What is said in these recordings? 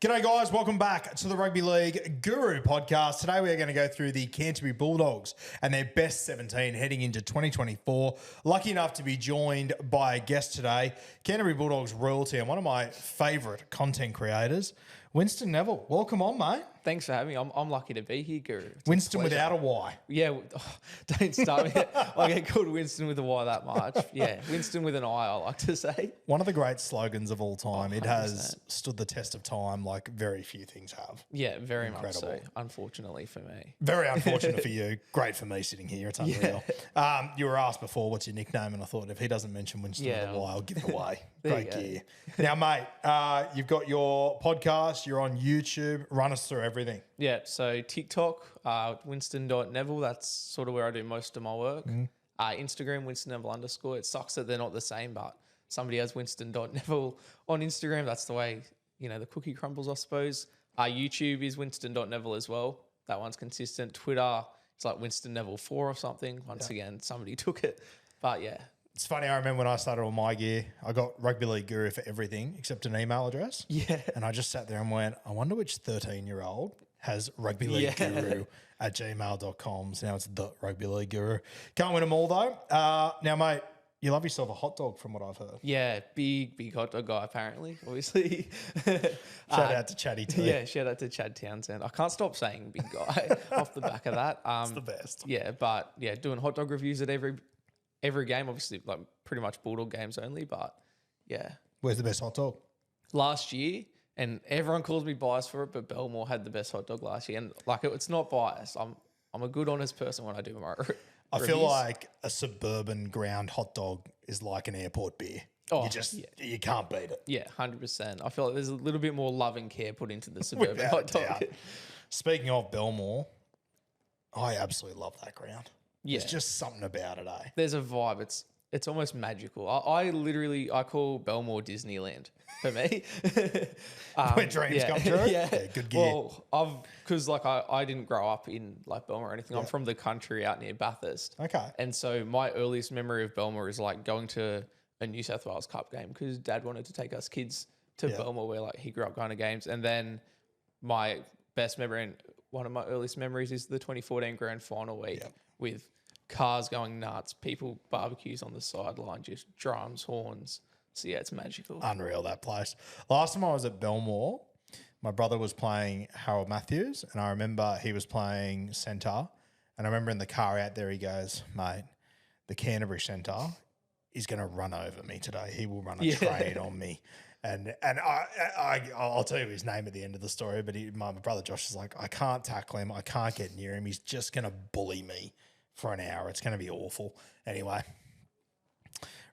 G'day guys, welcome back to the Rugby League Guru podcast. Today we are going to go through the Canterbury Bulldogs and their best 17 heading into 2024. Lucky enough to be joined by a guest today, Canterbury Bulldogs royalty and one of my favourite content creators, Winstone Neville. Welcome on, mate. Thanks for having me. I'm lucky to be here, Guru. Winstone without a Y. Yeah, don't start me. I get called Winston with a Y that much. Yeah, Winston with an I like to say. One of the great slogans of all time. It 100%. has stood the test of time like very few things have. Yeah, very much so, Incredible. Unfortunately for me. Very unfortunate for you. Great for me sitting here. It's unreal. You were asked before, what's your nickname? And I thought if he doesn't mention Winston with a Y, I'll give it away. Great gear. Now, mate, you've got your podcast. You're on YouTube. Run us through everything. Yeah, so TikTok, Winston.Neville, that's sort of where I do most of my work. Instagram, Winston Neville _. It sucks that they're not the same, but somebody has Winston.Neville on Instagram. That's the way, the cookie crumbles, I suppose. YouTube is Winston.Neville as well. That one's consistent. Twitter, it's like Winston Neville 4 or something. Once again, somebody took it. But yeah. It's funny, I remember when I started on my gear, I got Rugby League Guru for everything except an email address. Yeah. And I just sat there and went, I wonder which 13-year-old has Rugby League Guru at gmail.com. So now it's the Rugby League Guru. Can't win them all though. Now, mate, you love yourself a hot dog from what I've heard. Yeah, big hot dog guy apparently, obviously. Shout out to Chatty too. Yeah, shout out to Chad Townsend. I can't stop saying big guy off the back of that. It's the best. Yeah, but yeah, doing hot dog reviews at every game, obviously like pretty much Bulldog games only, but yeah. Where's the best hot dog? Last year, and everyone calls me biased for it, but Belmore had the best hot dog last year. And like it's not biased. I'm a good, honest person when I do my I reviews. feel like a suburban ground hot dog is like an airport beer. Oh, you can't beat it. Yeah, 100%. I feel like there's a little bit more love and care put into the suburban hot dog. Doubt. Speaking of Belmore, I absolutely love that ground. Yeah. There's just something about it, eh? There's a vibe. It's almost magical. I call Belmore Disneyland for me. Where dreams come true. Yeah. Good gear. Well, because I didn't grow up in like Belmore or anything. I'm from the country out near Bathurst. Okay. And so my earliest memory of Belmore is like going to a New South Wales Cup game because Dad wanted to take us kids to Belmore where like he grew up going to games. And then my best memory and one of my earliest memories is the 2014 grand final week with cars going nuts, people barbecues on the sideline, just drums, horns. So yeah, it's magical. Unreal, that place. Last time I was at Belmore, my brother was playing Harold Matthews, and I remember he was playing centre. And I remember in the car out there, he goes, mate, the Canterbury centre is going to run over me today. He will run a train on me. And I'll tell you his name at the end of the story, but my brother Josh is like, I can't tackle him. I can't get near him. He's just going to bully me for an hour. It's going to be awful. Anyway,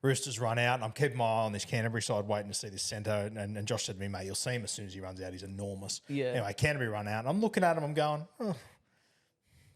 Roosters run out, and I'm keeping my eye on this Canterbury side, waiting to see this centre. And Josh said to me, mate, you'll see him as soon as he runs out. He's enormous. Yeah. Anyway, Canterbury run out, and I'm looking at him. I'm going, oh,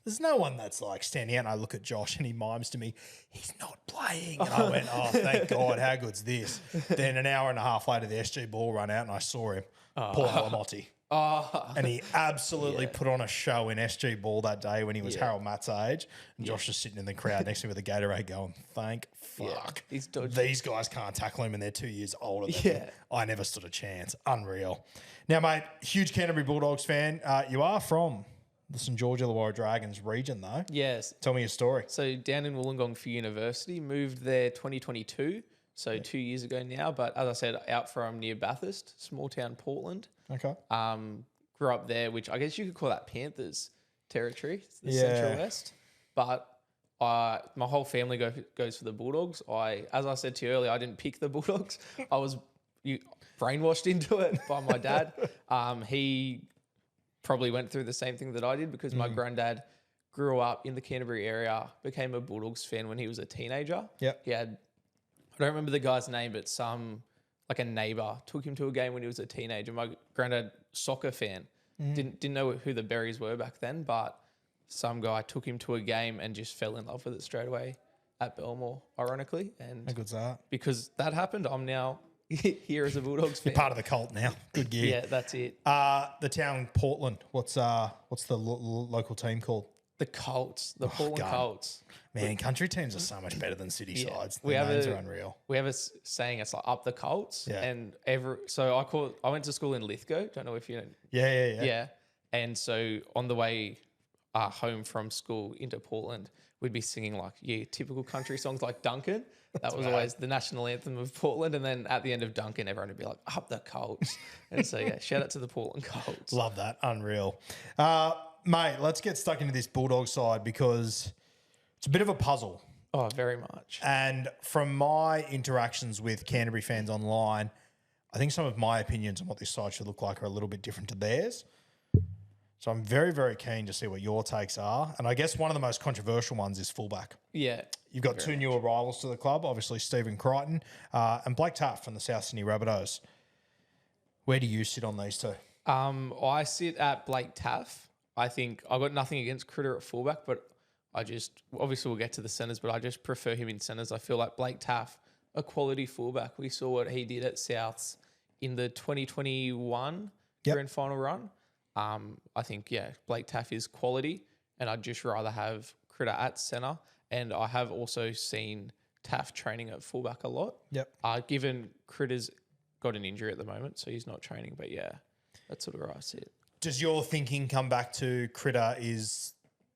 there's no one that's like standing out. And I look at Josh, and he mimes to me, he's not playing. And I went, oh, thank God, how good's this? Then an hour and a half later, the SG Ball run out, and I saw him, Paul Alamotti. And he absolutely put on a show in SG Ball that day when he was Harold Matt's age. And Josh was sitting in the crowd next to him with a Gatorade going, thank fuck. He's dodgy. These guys can't tackle him and they're 2 years older than me. I never stood a chance. Unreal. Now, mate, huge Canterbury Bulldogs fan. You are from the St. George Illawarra Dragons region, though. Yes. Tell me your story. So down in Wollongong for university, moved there 2022. So 2 years ago now. But as I said, out from near Bathurst, small town Portland. Okay. Grew up there, which I guess you could call that Panthers territory, it's the Central West. But my whole family goes for the Bulldogs. As I said to you earlier, I didn't pick the Bulldogs. I was brainwashed into it by my dad. He probably went through the same thing that I did because my granddad grew up in the Canterbury area, became a Bulldogs fan when he was a teenager. Yep. He had, I don't remember the guy's name, but like a neighbour took him to a game when he was a teenager. My granddad, soccer fan, didn't know who the Berries were back then, but some guy took him to a game and just fell in love with it straight away at Belmore, ironically. And How good's that? because that happened, I'm now here as a Bulldogs fan. You're part of the cult now. Good gear. Yeah, that's it. The town Portland. What's the local team called? The Colts, the Portland God. Colts. Man, country teams are so much better than city Yeah. sides. We The have names a- are unreal. We have a saying, it's like up the Colts. Yeah. And I went to school in Lithgow. Don't know if you know. Yeah. And so on the way home from school into Portland, we'd be singing like typical country songs like Duncan. That was always the national anthem of Portland. And then at the end of Duncan, everyone would be like, up the Colts. And so, shout out to the Portland Colts. Love that. Unreal. Mate, let's get stuck into this Bulldog side because it's a bit of a puzzle. Oh, very much. And from my interactions with Canterbury fans online, I think some of my opinions on what this side should look like are a little bit different to theirs. So I'm very, very keen to see what your takes are. And I guess one of the most controversial ones is fullback. Yeah. You've got two new arrivals to the club, obviously Stephen Crichton and Blake Taft from the South Sydney Rabbitohs. Where do you sit on these two? I sit at Blake Taft. I think I've got nothing against Critta at fullback, but obviously we'll get to the centres, but I just prefer him in centres. I feel like Blake Taft, a quality fullback. We saw what he did at Souths in the 2021 grand final run. I think, Blake Taft is quality, and I'd just rather have Critta at centre. And I have also seen Taft training at fullback a lot. Yep. Given Critta's got an injury at the moment, so he's not training, but that's sort of where I sit. Does your thinking come back to Critta is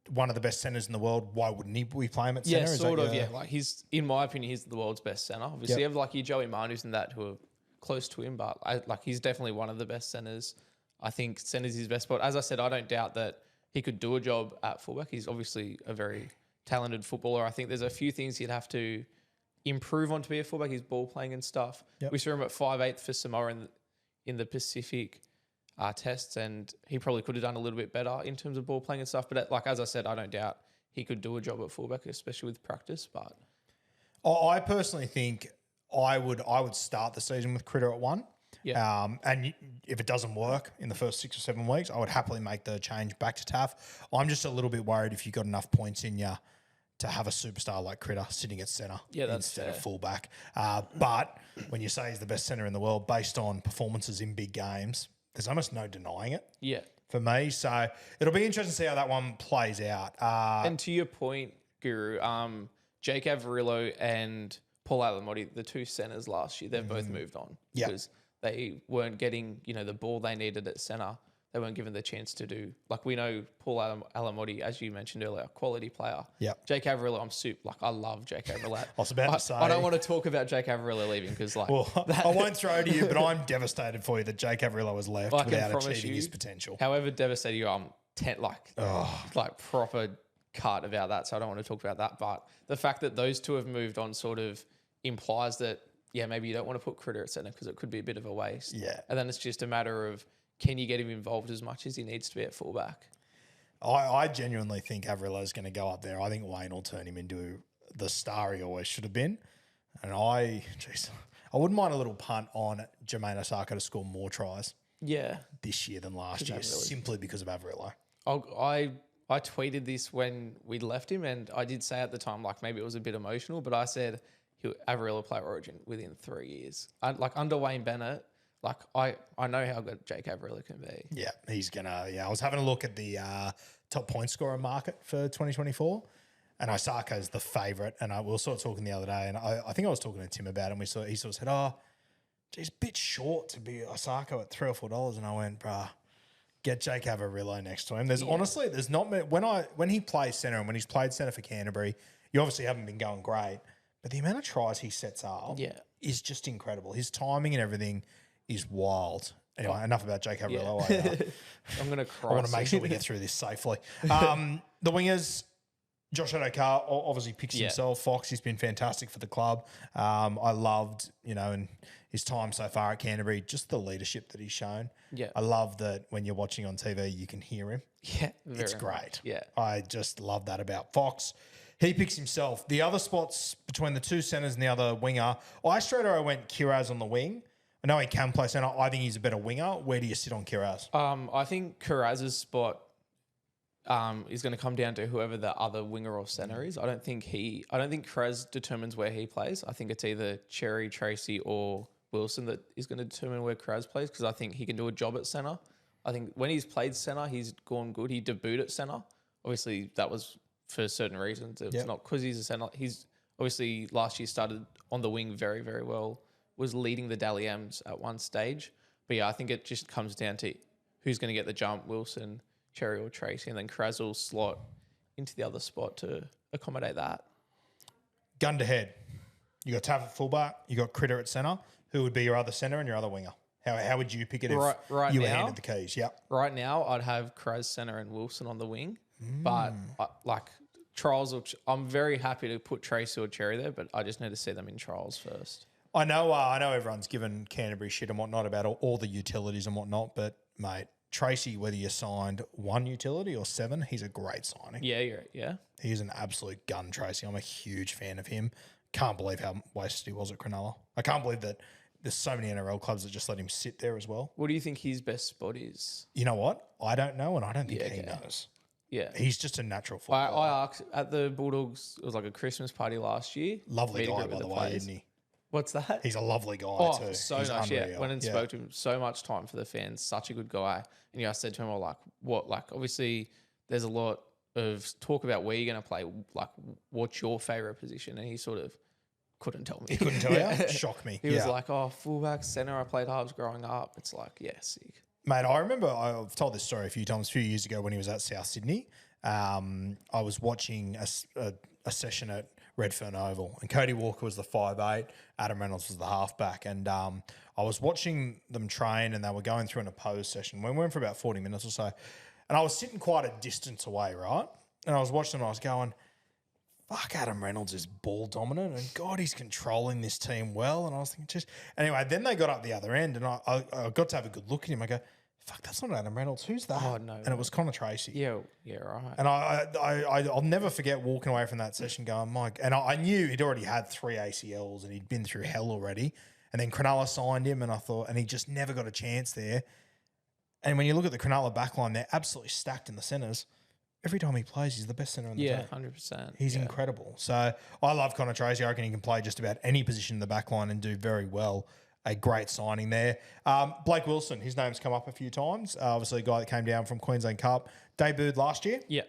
one of the best centres in the world? Why wouldn't we play him at centre? Yeah, sort of, Like he's, in my opinion, he's the world's best centre. Obviously, you have like your Joey Manus and that who are close to him, but he's definitely one of the best centres. I think centre's his best spot. As I said, I don't doubt that he could do a job at fullback. He's obviously a very talented footballer. I think there's a few things he'd have to improve on to be a fullback. His ball playing and stuff. Yep. We saw him at 5'8" for Samoa in the Pacific tests, and he probably could have done a little bit better in terms of ball playing and stuff. But as I said, I don't doubt he could do a job at fullback, especially with practice. But I personally think I would start the season with Critta at 1. Yeah. And if it doesn't work in the first 6 or 7 weeks, I would happily make the change back to Taft. I'm just a little bit worried if you've got enough points in you to have a superstar like Critta sitting at centre instead of fullback. But when you say he's the best centre in the world based on performances in big games, there's almost no denying it. Yeah. For me. So it'll be interesting to see how that one plays out. And to your point, Guru, Jake Averillo and Paul Alamotti, the two centres last year, they've both moved on because they weren't getting, the ball they needed at centre. They weren't given the chance to do. Like we know Paul Alamotti, as you mentioned earlier, quality player. Yeah. Jake Averillo, I love Jake Averillo. I was about to say. I don't want to talk about Jake Averillo leaving because I won't throw to you, but I'm devastated for you that Jake Averillo has left without achieving his potential. However devastated you are, I'm proper cut about that, so I don't want to talk about that. But the fact that those two have moved on sort of implies that, maybe you don't want to put Critta at centre because it could be a bit of a waste. Yeah. And then it's just a matter of, can you get him involved as much as he needs to be at fullback? I genuinely think Averillo's going to go up there. I think Wayne will turn him into the star he always should have been. And I wouldn't mind a little punt on Jermaine Osaka to score more tries this year than last year, simply because of Averillo. I tweeted this when we left him, and I did say at the time, maybe it was a bit emotional, but I said Averillo play Origin within 3 years. Under Wayne Bennett, I know how good Jake Averillo can be. Yeah, he's going to, I was having a look at the top point scorer market for 2024, and Osaka is the favourite. And we were sort of talking the other day, and I think I was talking to Tim about it, and he sort of said, geez, a bit short to be Osaka at $3 or $4. And I went, bruh, get Jake Averillo next to him. Honestly, there's not many, when he plays centre and when he's played centre for Canterbury, you obviously haven't been going great, but the amount of tries he sets up is just incredible. His timing and everything is wild. Anyway, enough about Jake Averillo. I'm going to cry. I want to make sure we get through this safely. The wingers, Josh Adokar obviously picks himself. Fox, he's been fantastic for the club. I loved, in his time so far at Canterbury, just the leadership that he's shown. Yeah. I love that when you're watching on TV, you can hear him. Yeah. It's great. Yeah. I just love that about Fox. He picks himself. The other spots between the two centres and the other winger, I straight away went Kiraz on the wing. I know he can play centre. I think he's a better winger. Where do you sit on Kiraz? I think Kiraz's spot is going to come down to whoever the other winger or centre is. I don't think Kiraz determines where he plays. I think it's either Cherry, Tracey, or Wilson that is going to determine where Kiraz plays because I think he can do a job at centre. I think when he's played centre, he's gone good. He debuted at centre. obviously that was for certain reasons. It's not because he's a centre. He's obviously last year started on the wing very, very well, was leading the Dally M's at one stage. But yeah, I think it just comes down to who's going to get the jump, Wilson, Cherry or Tracey, and then Kraz will slot into the other spot to accommodate that. Gun to head. You got Taff at fullback, you got Critta at centre. Who would be your other centre and your other winger? How would you pick it if you were handed the keys? Yep. Right now, I'd have Kraz centre and Wilson on the wing. But trials, I'm very happy to put Tracey or Cherry there, but I just need to see them in trials first. I know everyone's given Canterbury shit and whatnot about all the utilities and whatnot, but mate, Tracey, whether you signed 1 utility or 7, he's a great signing. Yeah. He's an absolute gun, Tracey. I'm a huge fan of him. Can't believe how wasted he was at Cronulla. I can't believe that there's so many NRL clubs that just let him sit there as well. What do you think his best spot is? You know what? I don't know, and I don't think he knows. Yeah. He's just a natural footballer. I asked at the Bulldogs, it was like a Christmas party last year. Lovely guy, by the way, isn't he? What's that? He's a lovely guy too. So He's nice, unreal. yeah. Went and spoke to him, so much time for the fans, such a good guy. And I said to him, obviously there's a lot of talk about where you're going to play, like what's your favourite position? And he sort of couldn't tell me. He couldn't tell you? Shocked me. He was like, fullback, centre, I played halves growing up. It's like, yeah, sick. Mate, I remember I've told this story a few times, a few years ago when he was at South Sydney. I was watching a session at Redfern Oval, and Cody Walker was the 5'8", Adam Reynolds was the halfback, and I was watching them train, and they were going through an opposed session. We went for about 40 minutes or so, and I was sitting quite a distance away, right? And I was watching them, and I was going, fuck, Adam Reynolds is ball dominant, and God, he's controlling this team well. And I was thinking, anyway, then they got up the other end, and I got to have a good look at him. I go, fuck, that's not Adam Reynolds. Who's that? Oh, no. And it was Connor Tracey. Yeah, right. And I'll never forget walking away from that session going, Mike. And I knew he'd already had 3 ACLs and he'd been through hell already. And then Cronulla signed him, and I thought, and he just never got a chance there. And when you look at the Cronulla backline, they're absolutely stacked in the centres. Every time he plays, he's the best centre in the team. Yeah, 100%. He's incredible. So I love Connor Tracey. I reckon he can play just about any position in the backline and do very well. A great signing there. Blake Wilson, his name's come up a few times. Obviously a guy that came down from Queensland Cup. Debuted last year. Yeah.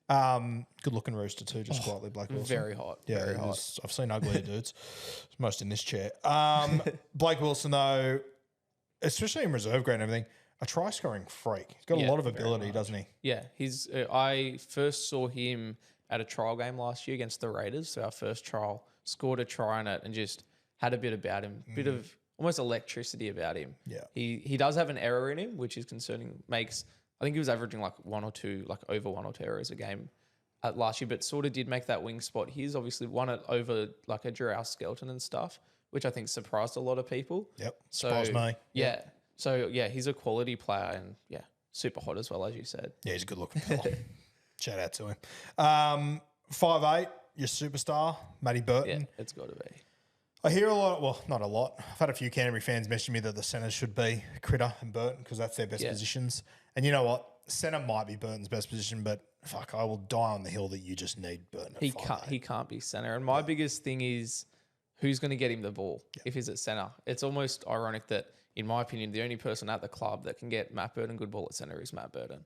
Good looking rooster too, just quietly, Blake Wilson. Very hot. Yeah, very hot. I've seen uglier dudes. Most in this chair. Blake Wilson, though, especially in reserve grade and everything, a try scoring freak. He's got a lot of ability, doesn't he? Yeah. I first saw him at a trial game last year against the Raiders. So our first trial, scored a try on it and just had a bit about him, bit of almost electricity about him. Yeah. He does have an error in him, which is concerning. I think he was averaging like over 1 or 2 errors a game last year, but sort of did make that wing spot. He's obviously won it over like a Jarrell Skelton and stuff, which I think surprised a lot of people. Yep. Surprised me. Yeah. So yeah, he's a quality player and yeah, super hot as well, as you said. Yeah, he's a good looking fella. Shout out to him. 5'8", your superstar, Matty Burton. Yeah, it's got to be. I hear a lot, well, not a lot. I've had a few Canterbury fans message me that the centres should be Critta and Burton because that's their best positions. And you know what? Centre might be Burton's best position, but fuck, I will die on the hill that you just need Burton at 5'8". He can't be centre. And my biggest thing is who's going to get him the ball if he's at centre. It's almost ironic that, in my opinion, the only person at the club that can get Matt Burton good ball at centre is Matt Burton.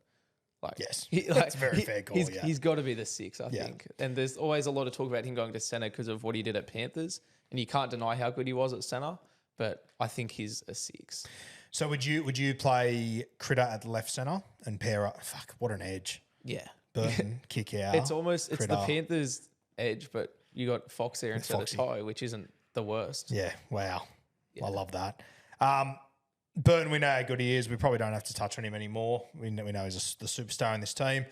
Yes, that's a very fair call. He's got to be the 6, I think. And there's always a lot of talk about him going to centre because of what he did at Panthers. And you can't deny how good he was at centre, but I think he's a 6. So would you play Critta at left centre and pair up? Fuck, what an edge. Yeah. Burton, kick out. It's the Panthers edge, but you got Fox there instead of Ty, which isn't the worst. Yeah, wow. Yeah. I love that. Burton, we know how good he is. We probably don't have to touch on him anymore. We know he's the superstar in this team.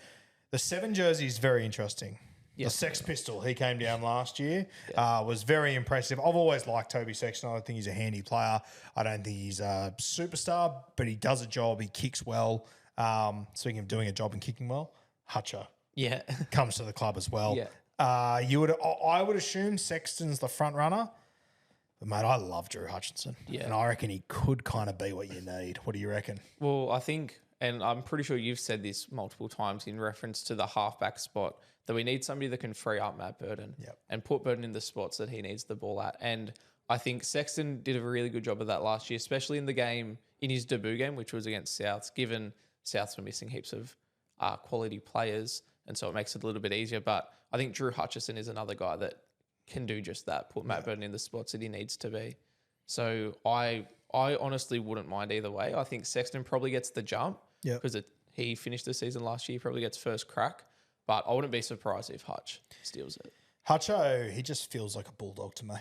The 7 jersey is very interesting. The Sex Pistol, he came down last year, was very impressive. I've always liked Toby Sexton. I think he's a handy player. I don't think he's a superstar, but he does a job. He kicks well. Speaking of doing a job and kicking well, Hutcher comes to the club as well. Yeah. I would assume Sexton's the front runner. But, mate, I love Drew Hutchinson. Yeah. And I reckon he could kind of be what you need. What do you reckon? Well, I think, and I'm pretty sure you've said this multiple times in reference to the halfback spot, that we need somebody that can free up Matt Burton and put Burton in the spots that he needs the ball at. And I think Sexton did a really good job of that last year, especially in his debut game, which was against Souths, given Souths were missing heaps of quality players. and so it makes it a little bit easier. But I think Drew Hutchison is another guy that can do just that, put Matt Burton in the spots that he needs to be. So I honestly wouldn't mind either way. I think Sexton probably gets the jump because he finished the season last year, probably gets first crack, but I wouldn't be surprised if Hutch steals it. Hutcho, he just feels like a Bulldog to me.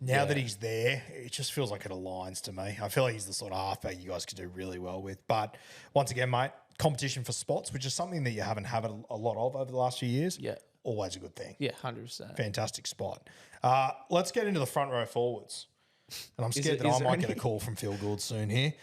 Now that he's there, it just feels like it aligns to me. I feel like he's the sort of halfback you guys could do really well with. But once again, mate, competition for spots, which is something that you haven't had a lot of over the last few years. Yeah. Always a good thing. Yeah, 100%. Fantastic spot. Let's get into the front row forwards. And I'm scared that I might get a call from Phil Gould soon here.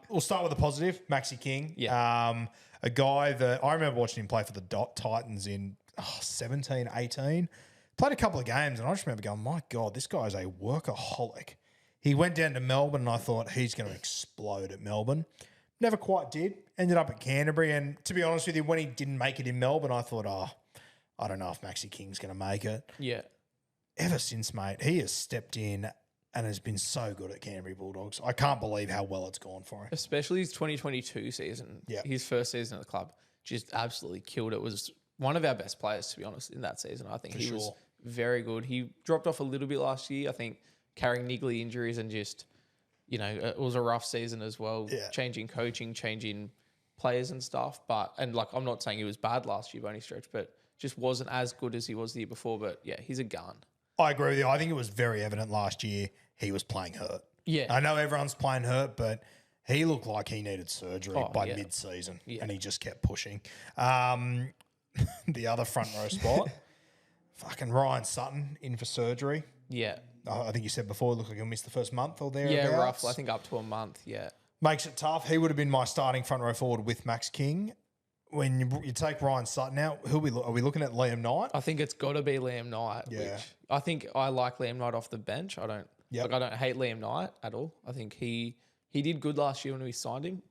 We'll start with the positive, Maxi King. Yeah. A guy that I remember watching him play for the Titans in 17, 18. Played a couple of games and I just remember going, my God, this guy is a workaholic. He went down to Melbourne and I thought he's going to explode at Melbourne. Never quite did. Ended up at Canterbury. And to be honest with you, when he didn't make it in Melbourne, I thought, I don't know if Maxi King's going to make it. Yeah. Ever since, mate, he has stepped in and has been so good at Canterbury Bulldogs. I can't believe how well it's gone for him. Especially his 2022 season. Yeah. His first season at the club just absolutely killed it. Was one of our best players, to be honest, in that season. I think he was very good. He dropped off a little bit last year, I think, carrying niggly injuries and just, it was a rough season as well. Yeah. Changing coaching, changing players and stuff. I'm not saying he was bad last year by any stretch, but just wasn't as good as he was the year before. But yeah, he's a gun. I agree with you. I think it was very evident last year he was playing hurt. Yeah. I know everyone's playing hurt, but he looked like he needed surgery by mid-season and he just kept pushing. The other front row spot, fucking Ryan Sutton in for surgery. Yeah. I think you said before, it looked like he'll miss the first month or there. Yeah, roughly. I think up to a month, yeah. Makes it tough. He would have been my starting front row forward with Max King. When you take Ryan Sutton out, are we looking at Liam Knight? I think it's got to be Liam Knight. Yeah. Which I think I like Liam Knight off the bench. I don't hate Liam Knight at all. I think he did good last year when we signed him.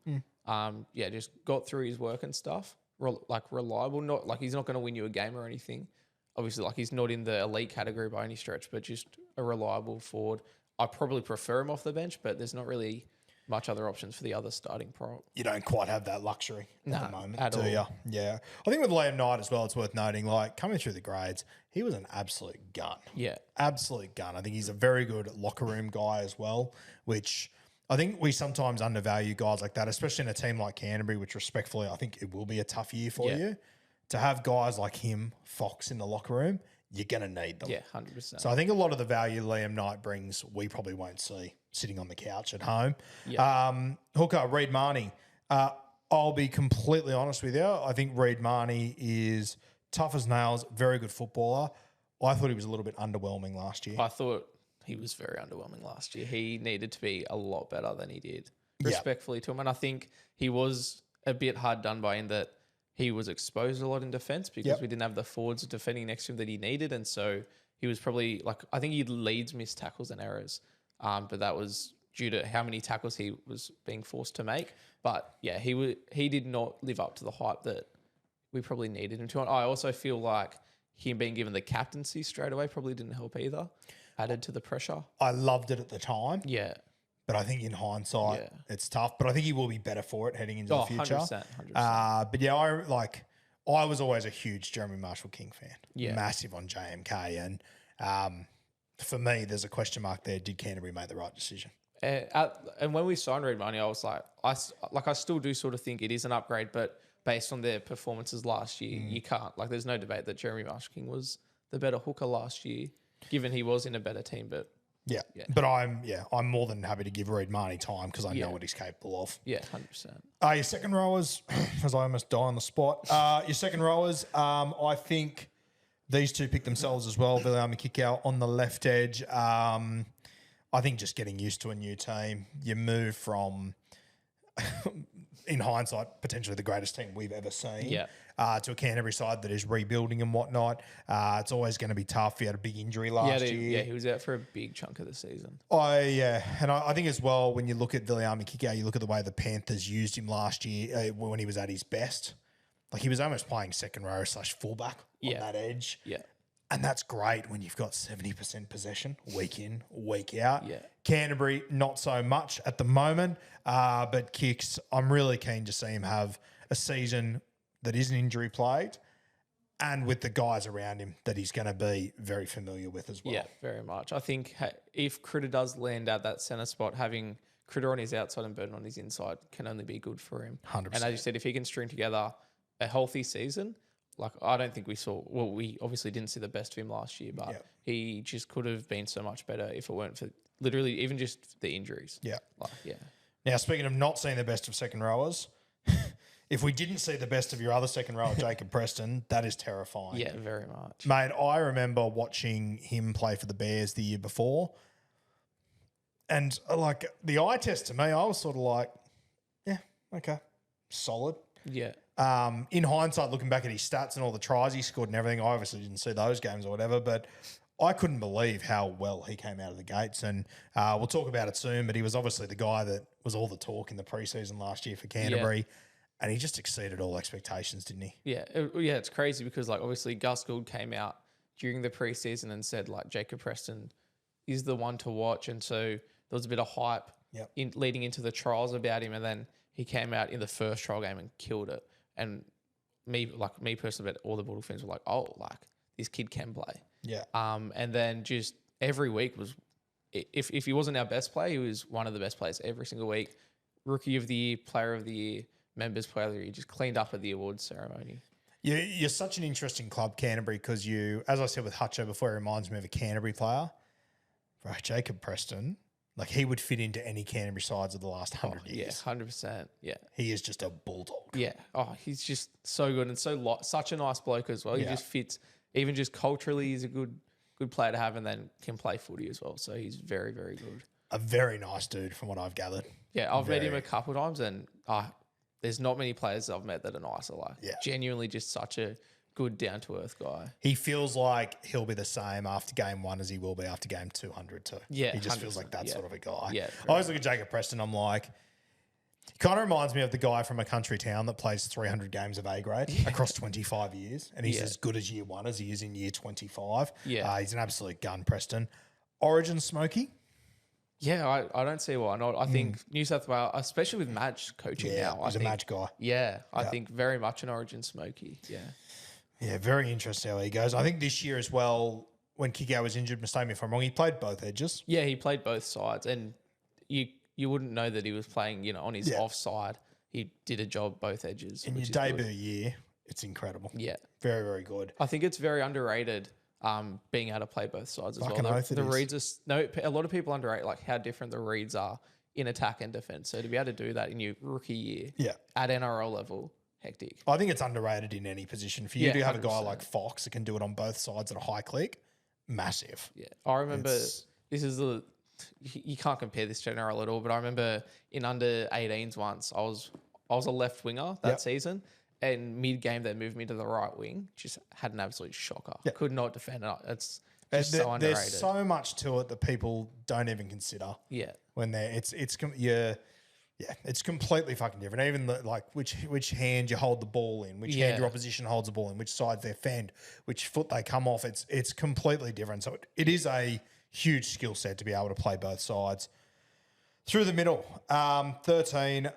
Just got through his work and stuff. Reliable. Not like he's not going to win you a game or anything. Obviously, like he's not in the elite category by any stretch, but just a reliable forward. I probably prefer him off the bench, but there's not really much other options for the other starting prop. You don't quite have that luxury at the moment, at do all. you? Yeah. I think with Liam Knight as well, it's worth noting, like coming through the grades, he was an absolute gun. Yeah. Absolute gun. I think he's a very good locker room guy as well, which I think we sometimes undervalue guys like that, especially in a team like Canterbury, which respectfully, I think it will be a tough year for you. To have guys like him, Fox, in the locker room, you're going to need them. Yeah, 100%. So I think a lot of the value Liam Knight brings, we probably won't see sitting on the couch at home. Yeah. Hooker, Reid Marnie. I'll be completely honest with you. I think Reid Marnie is tough as nails, very good footballer. I thought he was a little bit underwhelming last year. I thought he was very underwhelming last year. He needed to be a lot better than he did, respectfully to him. And I think he was a bit hard done by in that he was exposed a lot in defence because we didn't have the forwards defending next to him that he needed. And so he was probably I think he leads missed tackles and errors. But that was due to how many tackles he was being forced to make. But yeah, he did not live up to the hype that we probably needed him to. I also feel like him being given the captaincy straight away probably didn't help either. Added to the pressure. I loved it at the time. Yeah. But I think in hindsight, it's tough. But I think he will be better for it heading into the future. 100%. But yeah, I was always a huge Jeremy Marshall King fan. Yeah. Massive on JMK. And for me, there's a question mark there. Did Canterbury make the right decision? And when we signed Reid Marnie, I was I still do sort of think it is an upgrade, but based on their performances last year, you can't. There's no debate that Jeremy Marshall King was the better hooker last year, given he was in a better team. But yeah. But I'm more than happy to give Reid Marnie time because I know what he's capable of. Yeah, 100%. Your second rowers, as I almost die on the spot. Your second rowers, I think these two pick themselves as well. Viliami Kikau on the left edge. I think just getting used to a new team. You move from, in hindsight, potentially the greatest team we've ever seen. To a Canterbury side that is rebuilding and whatnot. It's always going to be tough. He had a big injury last year. Yeah, he was out for a big chunk of the season. And I think as well, when you look at Viliami Kikau, you look at the way the Panthers used him last year when he was at his best. He was almost playing second row / fullback on that edge. Yeah. And that's great when you've got 70% possession week in, week out. Yeah. Canterbury, not so much at the moment. But Kicks, I'm really keen to see him have a season that isn't injury plagued and with the guys around him that he's going to be very familiar with as well. Yeah, very much. I think if Critta does land at that centre spot, having Critta on his outside and Burton on his inside can only be good for him. 100%. And as you said, if he can string together a healthy season, like I don't think we saw, well, we obviously didn't see the best of him last year, but he just could have been so much better if it weren't for literally even just the injuries. Yeah. Yeah. Now, speaking of not seeing the best of second rowers, if we didn't see the best of your other second rower, Jacob Preston, that is terrifying. Yeah, very much. Mate, I remember watching him play for the Bears the year before. And like the eye test to me, I was sort of like, yeah, okay, solid. Yeah. In hindsight, looking back at his stats and all the tries he scored and everything, I obviously didn't see those games or whatever, but I couldn't believe how well he came out of the gates. And we'll talk about it soon, but he was obviously the guy that was all the talk in the preseason last year for Canterbury. And he just exceeded all expectations, didn't he? Yeah. It's crazy because like obviously Gus Gould came out during the preseason and said like Jacob Preston is the one to watch. And so there was a bit of hype leading into the trials about him. And then he came out in the first trial game and killed it. And me personally, but all the Bulldog fans were like, oh, like this kid can play. Yeah. And then just every week was, if he wasn't our best player, he was one of the best players every single week. Rookie of the year, player of the year, members player of the year, just cleaned up at the awards ceremony. You're such an interesting club, Canterbury, because you, as I said with Hutcho before, he reminds me of a Canterbury player. Bro, Jacob Preston, like he would fit into any Canterbury sides of the last 100 years. Yeah, 100%. Yeah. He is just a bulldog. Yeah. Oh, he's just so good and such a nice bloke as well. He just fits, even just culturally, he's a good player to have and then can play footy as well. So he's very, very good. A very nice dude from what I've gathered. Yeah, I've met him a couple of times and there's not many players I've met that are nicer. Like, genuinely just such a good, down-to-earth guy. He feels like he'll be the same after game 1 as he will be after game 200 too. Yeah, he just feels like that sort of a guy. Yeah, I always look at Jacob Preston, I'm like, he kind of reminds me of the guy from a country town that plays 300 games of A grade across 25 years, and he's as good as year 1 as he is in year 25. Yeah. He's an absolute gun, Preston. Origin Smokey? Yeah, I don't see why not. I think New South Wales, especially with Madge coaching now. He's a Madge guy. Yeah, I think very much an Origin Smoky. Yeah. Yeah, very interesting how he goes. I think this year as well, when Kiko was injured, mistake me if I'm wrong, he played both edges. Yeah, he played both sides, and you wouldn't know that he was playing, on his offside. He did a job both edges. In your debut year, it's incredible. Yeah. Very, very good. I think it's very underrated. Being able to play both sides as Fucking well. oath it The is. reads a lot of people underrate like how different the reads are in attack and defense. So to be able to do that in your rookie year, at NRL level, hectic. I think it's underrated in any position. For you to have a guy 100%. like Fox that can do it on both sides at a high click, massive. Yeah, I remember this is you can't compare this to NRL at all, but I remember in under 18s once I was a left winger that season. And mid-game, they moved me to the right wing. Just had an absolute shocker. Could not defend it. It's just so underrated. There's so much to it that people don't even consider. Yeah. When it's completely fucking different. Even which hand you hold the ball in, which hand your opposition holds the ball in, which side they fend, which foot they come off. It's completely different. So it is a huge skill set to be able to play both sides. Through the middle, 13.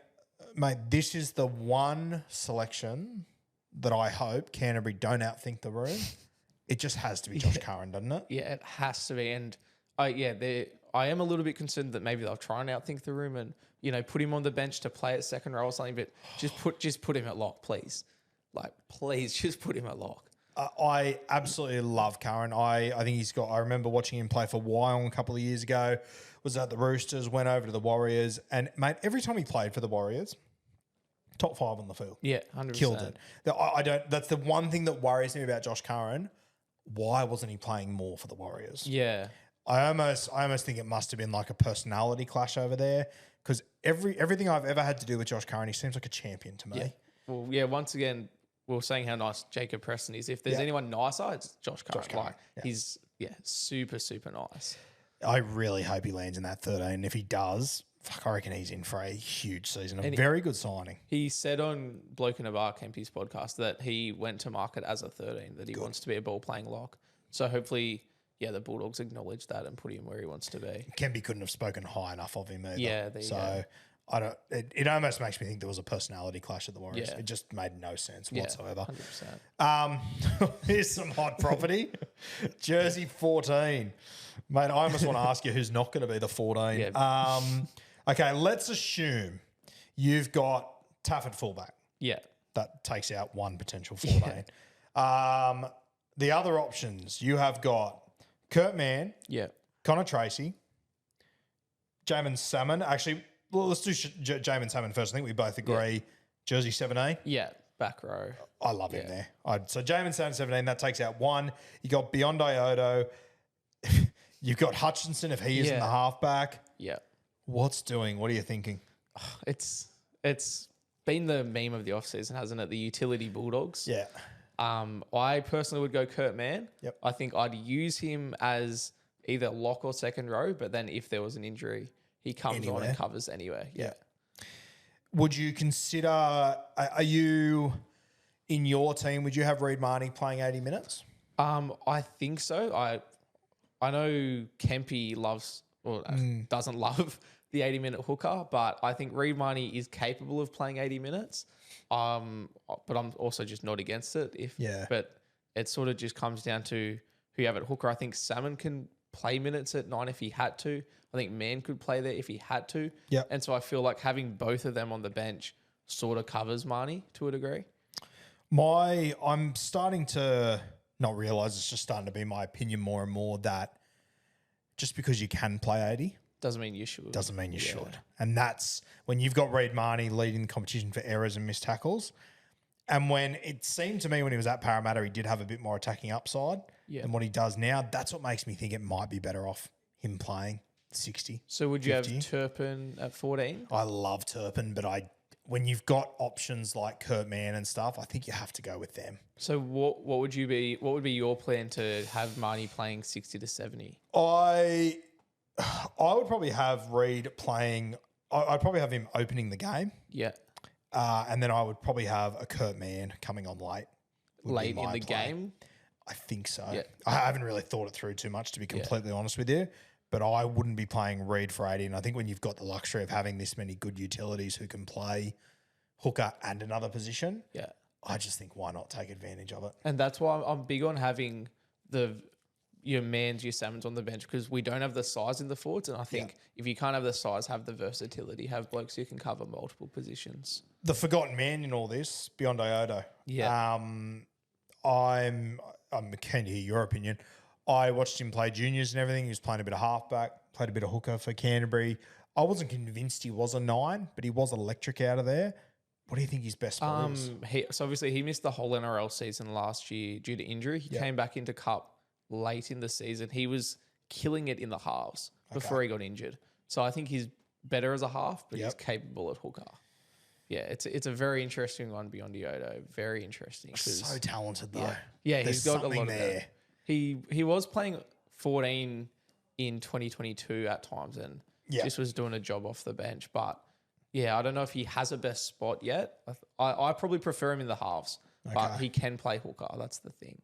Mate, this is the one selection that I hope Canterbury don't outthink the room. It just has to be Josh Curran, doesn't it? Yeah, it has to be. And I am a little bit concerned that maybe they'll try and outthink the room and, put him on the bench to play at second row or something, but just put him at lock, please. Like, please just put him at lock. I absolutely love Curran. I think I remember watching him play for Wyong a couple of years ago, was at the Roosters, went over to the Warriors, and, mate, every time he played for the Warriors, top 5 on the field. Yeah, 100%. Killed it. That's the one thing that worries me about Josh Curran. Why wasn't he playing more for the Warriors? Yeah. I almost think it must have been like a personality clash over there because everything I've ever had to do with Josh Curran, he seems like a champion to me. Yeah. Well, yeah, once again, we were saying how nice Jacob Preston is. If there's anyone nicer, it's Josh Curran. He's super, super nice. I really hope he lands in that 13. If he does, I reckon he's in for a huge season. A very good signing. He said on Bloke in a Bar, Kempy's podcast, that he went to market as a 13, that he wants to be a ball-playing lock. So hopefully, the Bulldogs acknowledge that and put him where he wants to be. Kempy couldn't have spoken high enough of him either. Yeah, there you go. I don't. It almost makes me think there was a personality clash at the Warriors. Yeah. It just made no sense whatsoever. 100%. Here's some hot property. Jersey 14. Mate, I almost want to ask you who's not going to be the 14. Yeah. Okay, let's assume you've got Taff at fullback. Yeah. That takes out one potential 14. The other options, you have got Kurt Mann, Yeah. Connor Tracey, Jamin Salmon. Actually, well, let's do Jamin Salmon first. I think we both agree. Jersey 17. Yeah. Back row. I love him there. So Jamin Salmon 17, that takes out one. You got Beyond Iodo. You've got Hutchinson if he is in the halfback. Yeah. What's doing? What are you thinking? It's been the meme of the offseason, hasn't it? The utility Bulldogs. Yeah. I personally would go Kurt Mann. Yep. I think I'd use him as either lock or second row, but then if there was an injury, he comes on and covers anywhere. Yeah. Would you consider, are you in your team, would you have Reid Marnie playing 80 minutes? I think so. I know Kempy loves or doesn't love the 80-minute hooker, but I think Reid Marnie is capable of playing 80 minutes. But I'm also just not against it. But it sort of just comes down to who you have at hooker. I think Salmon can play minutes at 9 if he had to. I think Mann could play there if he had to. Yeah. And so I feel like having both of them on the bench sort of covers Marnie to a degree. I'm starting to not realise, it's just starting to be my opinion more and more that just because you can play 80 doesn't mean you should. Doesn't mean you should. And that's when you've got Reid Marnie leading the competition for errors and missed tackles. And when it seemed to me when he was at Parramatta, he did have a bit more attacking upside than what he does now. That's what makes me think it might be better off him playing 60. So would 50. You have Turpin at 14? I love Turpin, but when you've got options like Kurt Mann and stuff, I think you have to go with them. So what would be your plan to have Marnie playing 60 to 70? I would probably have Reid playing. I'd probably have him opening the game. Yeah. And then I would probably have a Kurt Mann coming on late In the game? I think so. Yeah. I haven't really thought it through too much, to be completely honest with you. But I wouldn't be playing Reid for 80. And I think when you've got the luxury of having this many good utilities who can play hooker and another position, I just think why not take advantage of it? And that's why I'm big on having your Manns, your Salmons on the bench, because we don't have the size in the forwards. And I think if you can't have the size, have the versatility, have blokes who can cover multiple positions. The forgotten man in all this, Beyond Iodo. Yeah. I'm keen to hear your opinion. I watched him play juniors and everything. He was playing a bit of halfback, played a bit of hooker for Canterbury. I wasn't convinced he was a 9, but he was electric out of there. What do you think his best spot is? So obviously he missed the whole NRL season last year due to injury. He came back into Cup late in the season. He was killing it in the halves before he got injured. So I think he's better as a half, but he's capable at hooker. Yeah, it's a very interesting one beyond Iodo. Very interesting. So talented though. Yeah, he's got a lot there. of that. He was playing 14 in 2022 at times and just was doing a job off the bench. But yeah, I don't know if he has a best spot yet. I probably prefer him in the halves, but he can play hooker. That's the thing.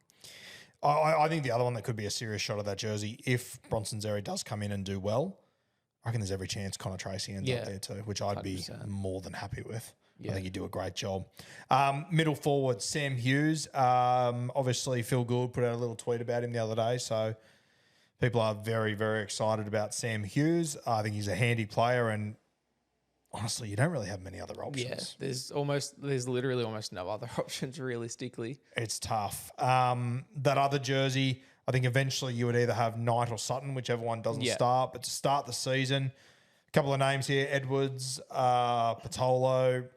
I think the other one that could be a serious shot of that jersey, if Bronson Xerri does come in and do well, I reckon there's every chance Connor Tracey ends up there too, which I'd 100%. Be more than happy with. I think he'd do a great job. Middle forward, Sam Hughes. Obviously, Phil Gould put out a little tweet about him the other day, so people are very, very excited about Sam Hughes. I think he's a handy player, and honestly, you don't really have many other options. Yeah, there's literally almost no other options realistically. It's tough. That other jersey, I think eventually you would either have Knight or Sutton, whichever one doesn't start. But to start the season, a couple of names here: Edwards, Patolo,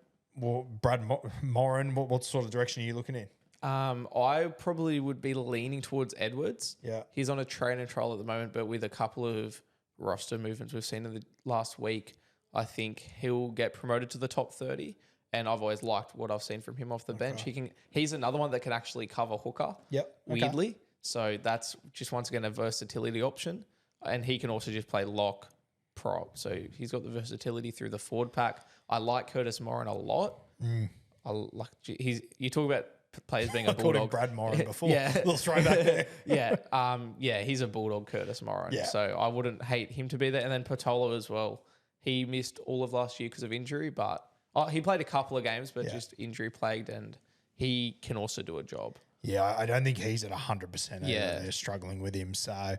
Brad Moran. What sort of direction are you looking in? I probably would be leaning towards Edwards. Yeah, he's on a train and trial at the moment, but with a couple of roster movements we've seen in the last week, I think he'll get promoted to the top 30. And I've always liked what I've seen from him off the bench. He's another one that can actually cover hooker. Weirdly. So that's just once again a versatility option. And he can also just play lock, prop. So he's got the versatility through the forward pack. I like Curtis Moran a lot. You talk about players being a Bulldog. I called him Brad Moran before. Little throwback there. He's a Bulldog, Curtis Moran. Yeah. So I wouldn't hate him to be there. And then Patolo as well. He missed all of last year because of injury, but he played a couple of games, but just injury plagued, and he can also do a job. Yeah, I don't think he's at 100%. Yeah. They're struggling with him. So,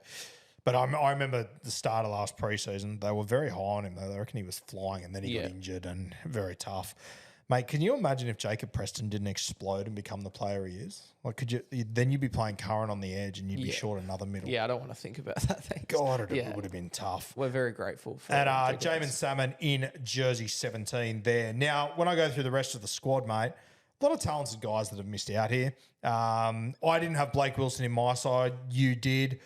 but I remember the start of last preseason, they were very high on him. They reckon he was flying, and then he got injured and very tough. Mate, can you imagine if Jacob Preston didn't explode and become the player he is? Like, then you'd be playing Curran on the edge and you'd be short another middle. Yeah, I don't want to think about that. Thanks. God, it would have been tough. We're very grateful for And Jamin Salmon in jersey 17 there. Now, when I go through the rest of the squad, mate, a lot of talented guys that have missed out here. I didn't have Blake Wilson in my side. You did.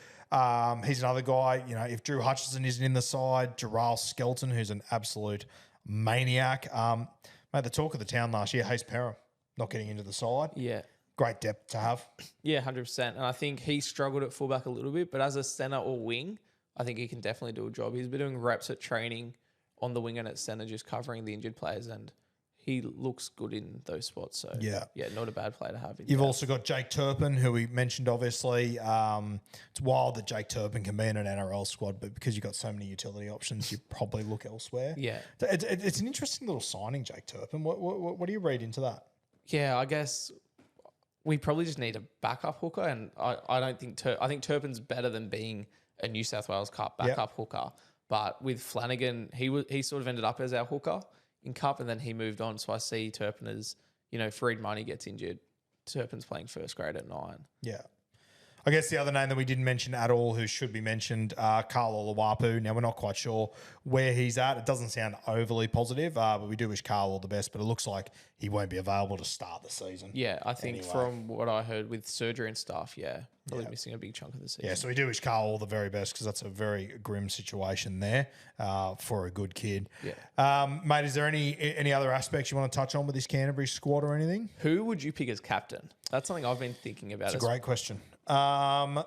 He's another guy. You know, if Drew Hutchison isn't in the side, Jarrell Skelton, who's an absolute maniac. Mate, the talk of the town last year, Hayes Perham, not getting into the side. Yeah. Great depth to have. Yeah, 100%. And I think he struggled at fullback a little bit, but as a centre or wing, I think he can definitely do a job. He's been doing reps at training on the wing and at centre, just covering the injured players, and he looks good in those spots. So, yeah, not a bad player to have. You've also got Jake Turpin, who we mentioned, obviously. It's wild that Jake Turpin can be in an NRL squad, but because you've got so many utility options, you probably look elsewhere. Yeah. It's an interesting little signing, Jake Turpin. What do you read into that? Yeah, I guess we probably just need a backup hooker, and I don't think I think Turpin's better than being a New South Wales Cup backup hooker. But with Flanagan, he sort of ended up as our hooker in Cup, and then he moved on. So I see Turpin as, Fareed Money gets injured. Turpin's playing first grade at 9. Yeah. I guess the other name that we didn't mention at all, who should be mentioned, Carl Olawapu. Now, we're not quite sure where he's at. It doesn't sound overly positive, but we do wish Carl all the best. But it looks like he won't be available to start the season. Yeah, I think from what I heard with surgery and stuff, probably missing a big chunk of the season. Yeah, so we do wish Carl all the very best, because that's a very grim situation there for a good kid. Yeah. Mate, is there any other aspects you want to touch on with this Canterbury squad or anything? Who would you pick as captain? That's something I've been thinking about. It's a great question. I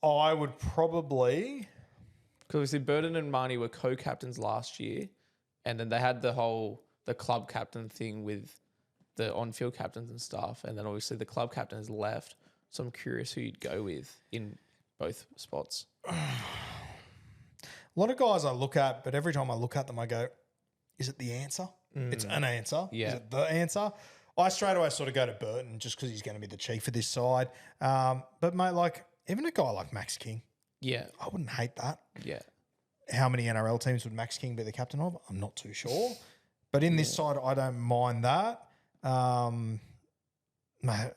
would probably... Because obviously Burton and Marnie were co-captains last year, and then they had the club captain thing with the on-field captains and stuff, and then obviously the club captain has left. So I'm curious who you'd go with in both spots. A lot of guys I look at, but every time I look at them, I go, is it the answer? It's an answer. Yeah. Is it the answer? I straight away sort of go to Burton just because he's going to be the chief of this side. But, mate, like, even a guy like Max King, Yeah. I wouldn't hate that. Yeah. How many NRL teams would Max King be the captain of? I'm not too sure. But in this side, I don't mind that. Mate,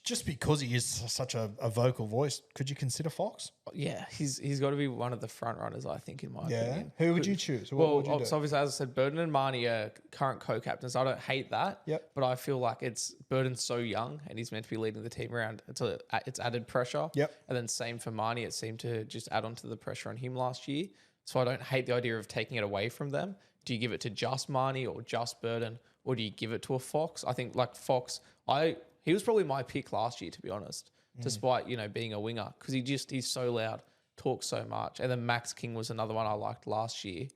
just because he is such a vocal voice, could you consider Fox? Yeah, he's got to be one of the front runners, I think, in my opinion. Who would you choose? Well, would you do? so obviously, as I said, Burton and Marnie are current co-captains. I don't hate that. Yep. But I feel like Burton's so young and he's meant to be leading the team around. It's added pressure. Yep. And then same for Marnie. It seemed to just add on to the pressure on him last year. So I don't hate the idea of taking it away from them. Do you give it to just Marnie or just Burton, or do you give it to a Fox? I think like Fox, he was probably my pick last year, to be honest, despite, being a winger, because he's so loud, talks so much. And then Max King was another one I liked last year.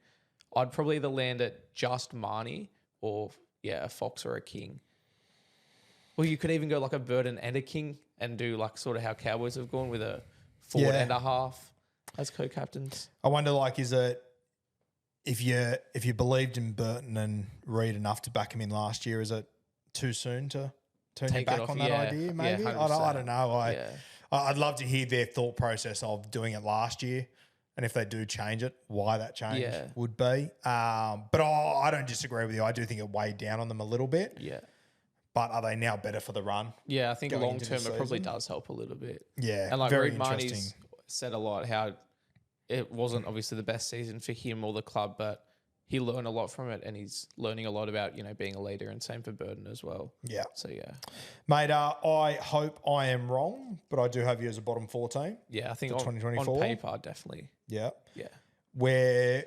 I'd probably either land at just Marnie or, a Fox or a King. Or you could even go like a Burton and a King and do like sort of how Cowboys have gone with a forward and a half as co-captains. I wonder, like, is it if you believed in Burton and Reid enough to back him in last year, is it too soon to turn your back on that idea? Maybe I don't know. I'd love to hear their thought process of doing it last year, and if they do change it, why that change would be. But I don't disagree with you. I do think it weighed down on them a little bit. Yeah. But are they now better for the run? Yeah, I think long term it probably does help a little bit. Yeah, and like very Reid Marnie's said a lot how it wasn't obviously the best season for him or the club, but he learned a lot from it, and he's learning a lot about, being a leader, and same for Burton as well. Yeah. So, Mate, I hope I am wrong, but I do have you as a bottom 14. Yeah, I think on 2024. On paper, definitely. Yeah. Yeah. Where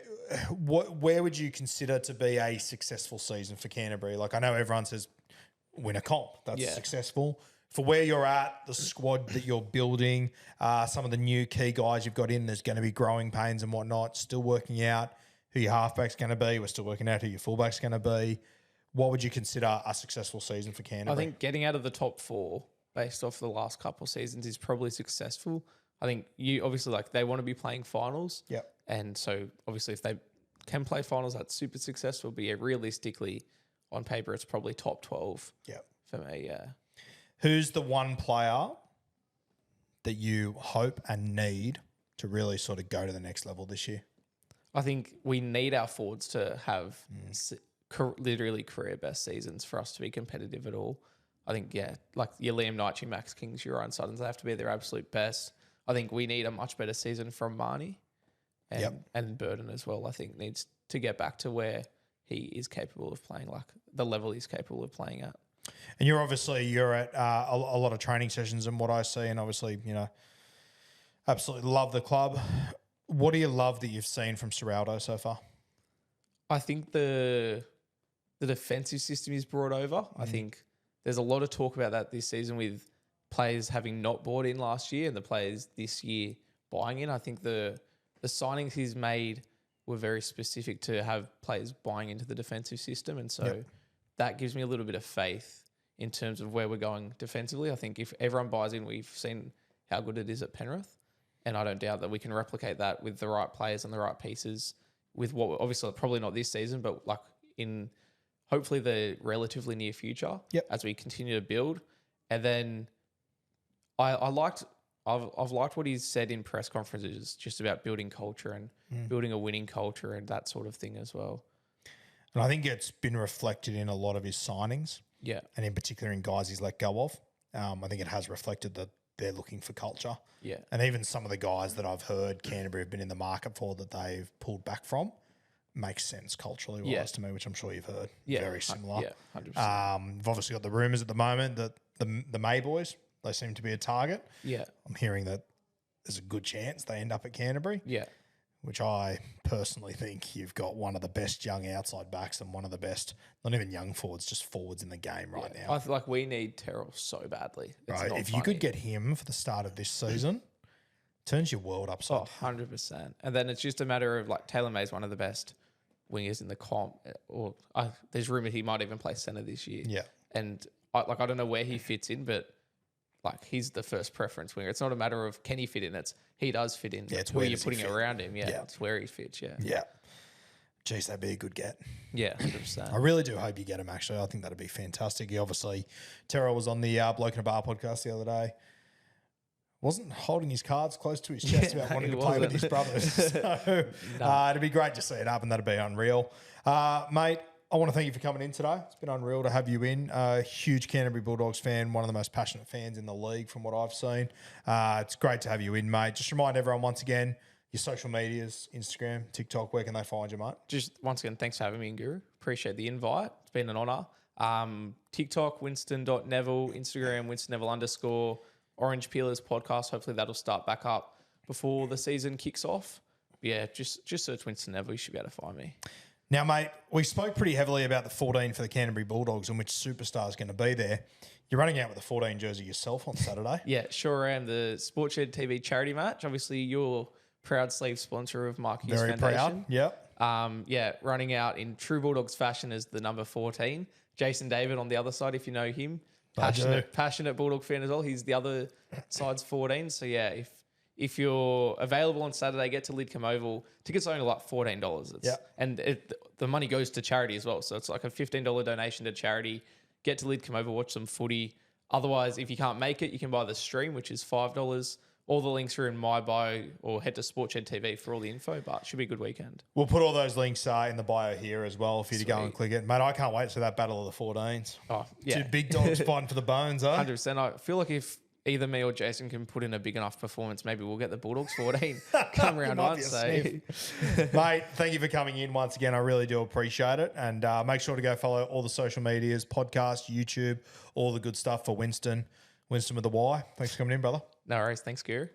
would you consider to be a successful season for Canterbury? Like, I know everyone says win a comp. That's successful. For where you're at, the squad that you're building, some of the new key guys you've got in, there's going to be growing pains and whatnot, still working out who your halfback's going to be. We're still working out who your fullback's going to be. What would you consider a successful season for Canterbury? I think getting out of the top 4 based off the last couple of seasons is probably successful. I think you obviously they want to be playing finals. Yep. And so obviously if they can play finals, that's super successful. But yeah, realistically, on paper, it's probably top 12 for me, yeah. Who's the one player that you hope and need to really sort of go to the next level this year? I think we need our forwards to have literally career best seasons for us to be competitive at all. I think, like your Liam Knight, your Max Kings, your Ryan Suttons, they have to be their absolute best. I think we need a much better season from Marnie and Burton as well. I think needs to get back to where he is capable of playing, like the level he's capable of playing at. And you're at a lot of training sessions and what I see, and obviously, absolutely love the club. What do you love that you've seen from Serraldo so far? I think the defensive system is brought over. I think there's a lot of talk about that this season with players having not bought in last year and the players this year buying in. I think the signings he's made were very specific to have players buying into the defensive system. And so that gives me a little bit of faith in terms of where we're going defensively. I think if everyone buys in, we've seen how good it is at Penrith. And I don't doubt that we can replicate that with the right players and the right pieces with what obviously probably not this season, but like in hopefully the relatively near future as we continue to build. And then I've liked what he's said in press conferences just about building culture and building a winning culture and that sort of thing as well. And I think it's been reflected in a lot of his signings. Yeah. And in particular in guys he's let go of. I think it has reflected that they're looking for culture. Yeah. And even some of the guys that I've heard Canterbury have been in the market for that they've pulled back from makes sense culturally wise to me, which I'm sure you've heard. Yeah. Very similar. Yeah, 100%. We've obviously got the rumours at the moment that the May boys, they seem to be a target. Yeah. I'm hearing that there's a good chance they end up at Canterbury. Yeah. Which I personally think you've got one of the best young outside backs and one of the best, not even young forwards, just forwards in the game right now. I feel like we need Terrell so badly. Right. If you could get him for the start of this season, turns your world upside down. 100%. And then it's just a matter of like Taylor May's one of the best wingers in the comp. Or there's rumour he might even play centre this year. Yeah. And I don't know where he fits in, but like he's the first preference winger. It's not a matter of can he fit in. It's he does fit in. Yeah, it's where you're putting it around him. Yeah, it's where he fits. Yeah. Yeah. Jeez, that'd be a good get. Yeah, 100%. I really do hope you get him, actually. I think that'd be fantastic. He obviously, Terrell was on the Bloke in a Bar podcast the other day. Wasn't holding his cards close to his chest about wanting to play with his brothers. So it'd be great to see it happen. That'd be unreal. Mate, I want to thank you for coming in today. It's been unreal to have you in. A huge Canterbury Bulldogs fan, one of the most passionate fans in the league from what I've seen. It's great to have you in, mate. Just remind everyone once again, your social medias, Instagram, TikTok, where can they find you, mate? Just once again, thanks for having me, Guru. Appreciate the invite. It's been an honour. TikTok, Winstone.Neville, Instagram, Winstone_Neville_, Orange Peelers podcast. Hopefully that'll start back up before the season kicks off. Yeah, just search Winstone Neville. You should be able to find me. Now, mate, we spoke pretty heavily about the 14 for the Canterbury Bulldogs and which superstar is going to be there. You're running out with the 14 jersey yourself on Saturday. Yeah, sure am. The Sportshed TV charity match. Obviously, you're proud sleeve sponsor of Mark Hughes Foundation. Very proud, yep. Yeah, running out in true Bulldogs fashion as the number 14. Jason David on the other side, if you know him. Passionate Bulldog fan as well. He's the other side's 14. So, yeah, if you're available on Saturday, get to Lidcombe Oval. Tickets are only like $14. And the money goes to charity as well. So it's like a $15 donation to charity. Get to Lidcombe Oval, watch some footy. Otherwise, if you can't make it, you can buy the stream, which is $5. All the links are in my bio or head to Sportshed TV for all the info, but it should be a good weekend. We'll put all those links in the bio here as well for you to go and click it. Mate, I can't wait for that battle of the 14s. Oh, yeah. Two big dogs fighting for the bones, 100%. I feel like if either me or Jason can put in a big enough performance, maybe we'll get the Bulldogs 14 come round one. So. Mate, thank you for coming in once again. I really do appreciate it. And make sure to go follow all the social medias, podcast, YouTube, all the good stuff for Winston with the Y. Thanks for coming in, brother. No worries. Thanks, Gary.